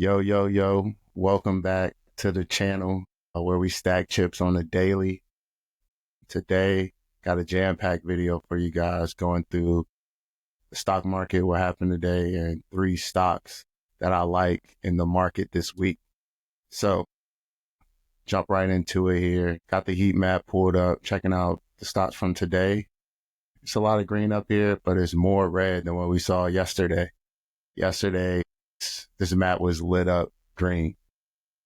Yo, yo, yo, welcome back to the channel where we stack chips on the daily. Today, got a jam-packed video for you guys going through the stock market, what happened today, and 3 stocks that I like in the market this week. So, jump right into it here. Got the heat map pulled up, checking out the stocks from today. It's a lot of green up here, but it's more red than what we saw yesterday. Yesterday, this map was lit up green.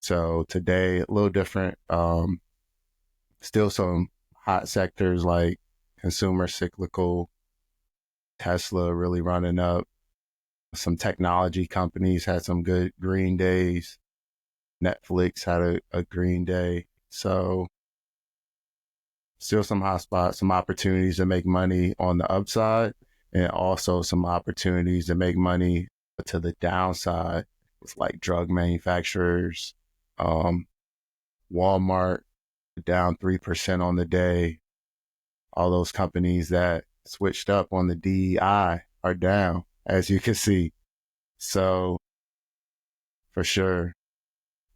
So today, a little different. Still some hot sectors like consumer cyclical, Tesla really running up. Some technology companies had some good green days. Netflix had a green day. So still some hot spots, some opportunities to make money on the upside, and also some opportunities to make money to the downside with like drug manufacturers, Walmart down 3% on the day. All those companies that switched up on the DEI are down, as you can see. So for sure,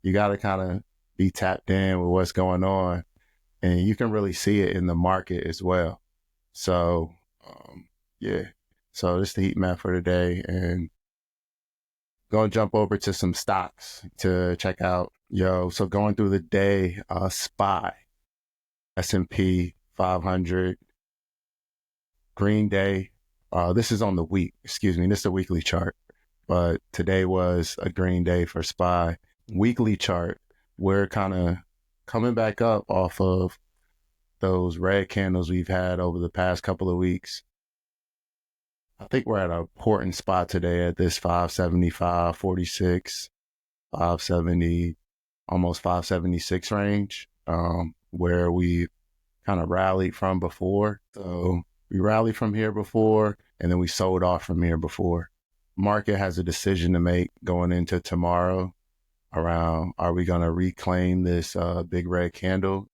you got to kind of be tapped in with what's going on, and you can really see it in the market as well. So, yeah. So this is the heat map for today, and going to jump over to some stocks to check out. So going through the day, SPY, S&P 500, green day. This is on the week, this is the weekly chart, but today was a green day for SPY. Weekly chart, we're kind of coming back up off of those red candles we've had over the past couple of weeks. I think we're at an important spot today at this 575.46, 570, almost 576 range, where we kind of rallied from before. So we rallied from here before, and then we sold off from here before. Market has a decision to make going into tomorrow around, are we going to reclaim this big red candle,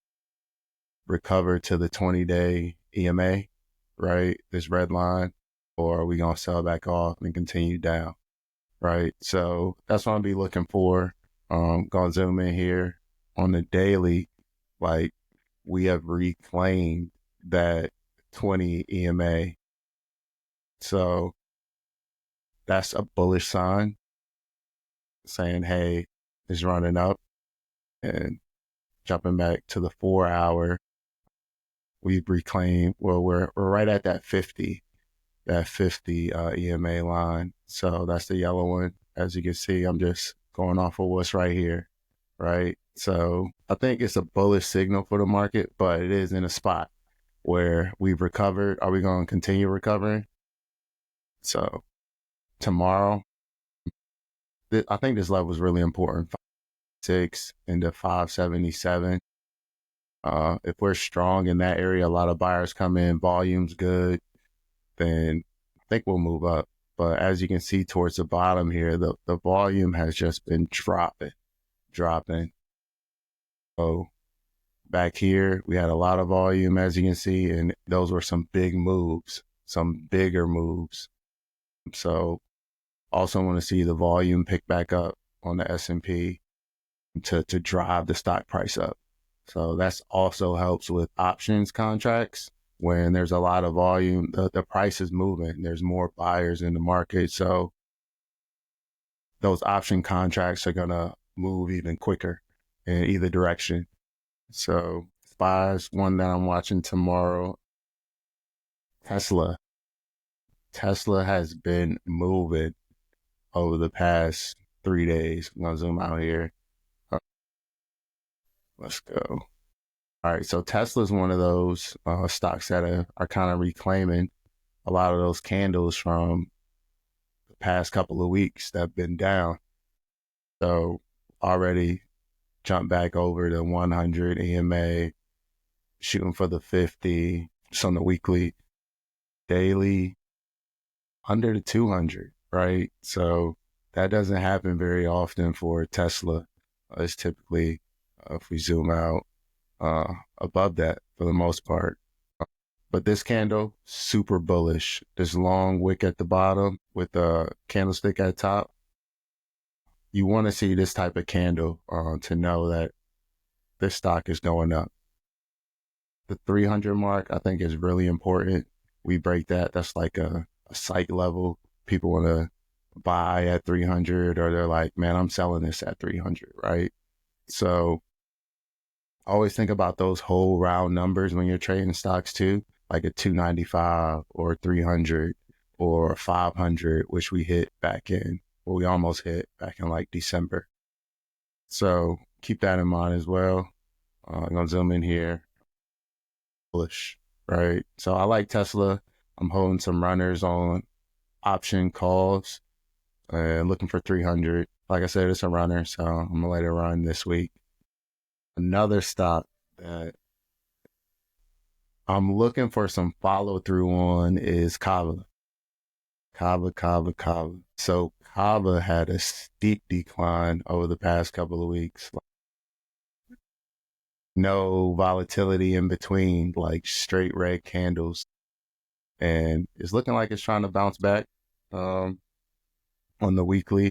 recover to the 20-day EMA, right? This red line, or are we going to sell back off and continue down, right? So that's what I'll be looking for. Going to zoom in here on the daily, like we have reclaimed that 20 EMA. So that's a bullish sign saying, hey, it's running up. And jumping back to the 4-hour, we've reclaimed, well, we're right at that 50 EMA line. So that's the yellow one. As you can see, I'm just going off of what's right here, right? So I think it's a bullish signal for the market, but it is in a spot where we've recovered. Are we going to continue recovering? So tomorrow, I think this level is really important. 5.6 into 577. If we're strong in that area, a lot of buyers come in, volume's good, then I think we'll move up. But as you can see towards the bottom here, the volume has just been dropping. So back here, we had a lot of volume, as you can see, and those were some big moves, some bigger moves. So also want to see the volume pick back up on the S&P to drive the stock price up. So that's also helps with options contracts. When there's a lot of volume, the price is moving. There's more buyers in the market. So those option contracts are going to move even quicker in either direction. So SPY's one that I'm watching tomorrow. Tesla has been moving over the past 3 days. I'm going to zoom out here. Let's go. All right, so Tesla's one of those stocks that are kind of reclaiming a lot of those candles from the past couple of weeks that have been down. So already jumped back over the 100 EMA, shooting for the 50. It's on the weekly, daily, under the 200, right? So that doesn't happen very often for Tesla. It's typically, if we zoom out, above that for the most part. But this candle, super bullish. This long wick at the bottom with the candlestick at top, you want to see this type of candle to know that this stock is going up. The 300 mark, I think, is really important. We break that. That's like a psych level. People want to buy at 300, or they're like, man, I'm selling this at 300, right? So always think about those whole round numbers when you're trading stocks too, like a 295 or 300 or 500, which we hit we almost hit back in like December. So keep that in mind as well. I'm going to zoom in here. Bullish, right? So I like Tesla. I'm holding some runners on option calls and looking for 300. Like I said, it's a runner, so I'm going to let it run this week. Another stock that I'm looking for some follow through on is Kava. Kava. So Kava had a steep decline over the past couple of weeks. No volatility in between, like straight red candles. And it's looking like it's trying to bounce back on the weekly.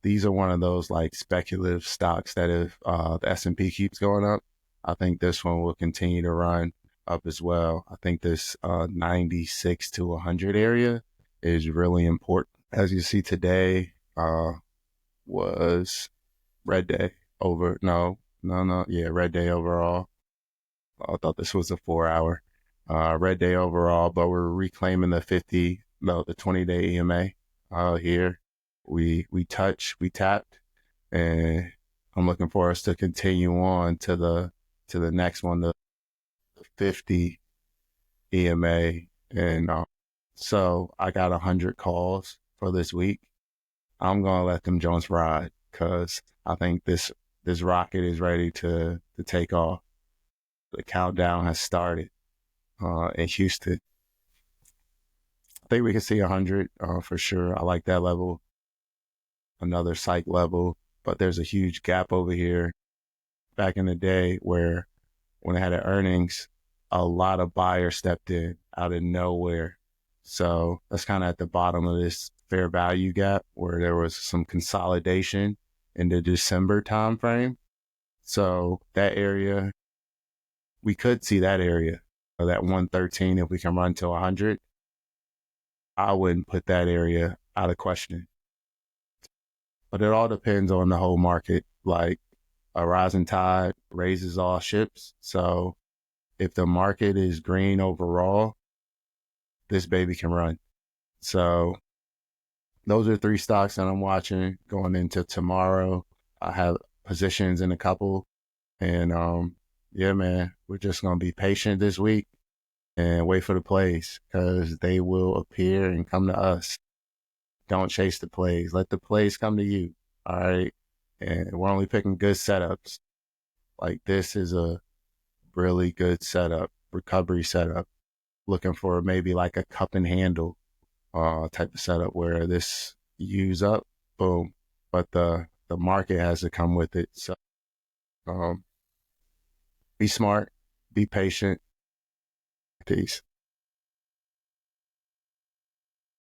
These are one of those like speculative stocks that if the S&P keeps going up, I think this one will continue to run up as well. I think this 96 to 100 area is really important. As you see today was red day red day overall. I thought this was a 4-hour red day overall, but we're reclaiming the 20-day EMA here. We tapped, and I'm looking for us to continue on to the next one, the 50 EMA. And so I got 100 calls for this week. I'm going to let them Jones ride because I think this rocket is ready to take off. The countdown has started in Houston. I think we can see 100 for sure. I like that level. Another psych level, but there's a huge gap over here. Back in the day where when I had an earnings, a lot of buyers stepped in out of nowhere. So that's kind of at the bottom of this fair value gap where there was some consolidation in the December timeframe. So that area, we could see that area, that 113, if we can run to 100. I wouldn't put that area out of question. But it all depends on the whole market. Like a rising tide raises all ships. So if the market is green overall, this baby can run. So those are 3 stocks that I'm watching going into tomorrow. I have positions in a couple. And yeah, man, we're just going to be patient this week and wait for the plays because they will appear and come to us. Don't chase the plays. Let the plays come to you. All right. And we're only picking good setups. Like this is a really good setup, recovery setup. Looking for maybe like a cup and handle type of setup where this use up, boom. But the market has to come with it. So be smart, be patient. Peace.